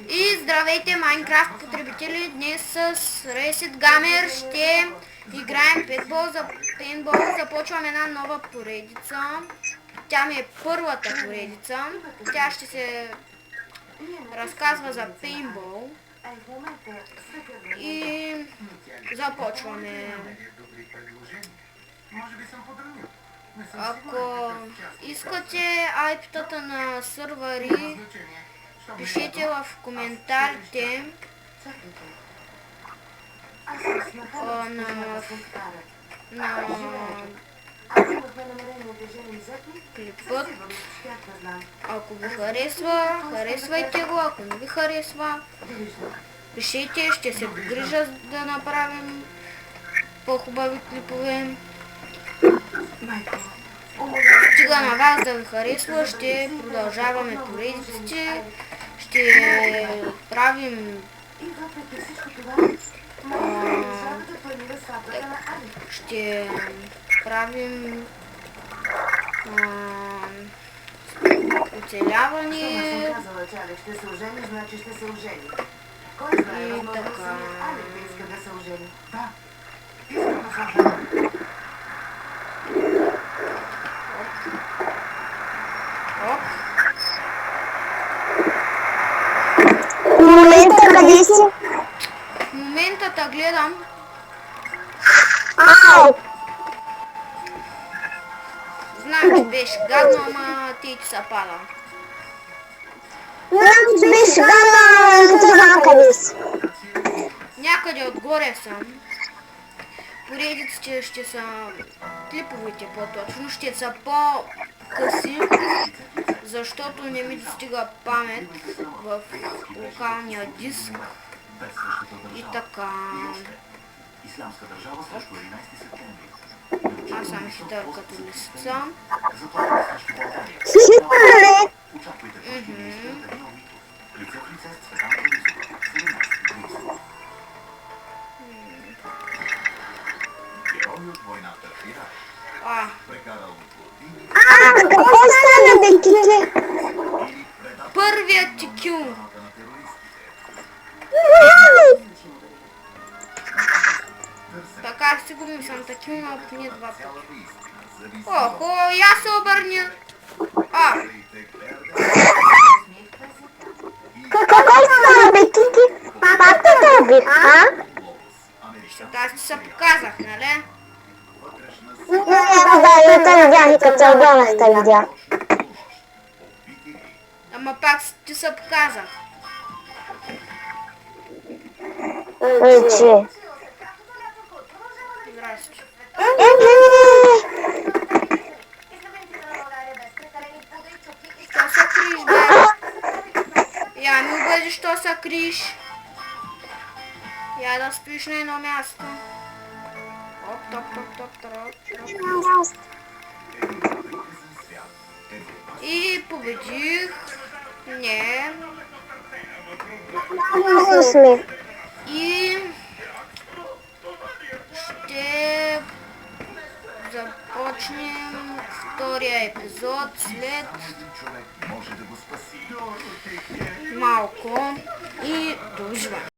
И здравейте, Майнкрафт потребители! Днес с Reset Gamer ще играем пейнтбол. Започвам една нова поредица. Тя ми е първата поредица. Тя ще се разказва за пейнтбол. И започваме. Ако искате IP-тата на сървъри, пишете в коментарите на клипът. Ако ви харесва, харесвайте го, ако не ви харесва, пишете, ще се погрижа да направим по-хубави клипове. Стига на вас да ви харесва, ще продължаваме поредиците, ще правим оцеляване и така. В момента къде си? В момента те гледам. Ау! Знам, че беше гадно, ама ти са пада. Знам, че беше гадно, като знам къде си. Някъде отгоре съм. Поредиците ще са клиповете по-точно, ще са по-къси, защото не ми достига памет в локалния диск. И така. Аз съм хитър като лисица. Хитър ли? Какво стана, бе, Кики? Първият ти кил. Така сигурно съм такива, но поне два пъти. Охо, я се обърня. Какво стана, бе, Кики? Пак те би, а? Защото аз ти се показах, нали? Да, и те видях и като обърнах те видях. Ама пак ти се показах. Че? Здрасти. Що се криш, бе? Я ми обади, що се криш. Я да спиш на едно място. Оп, топ, топ, топ, топ. И победих. Не. И ще започнем втория епизод след малко и до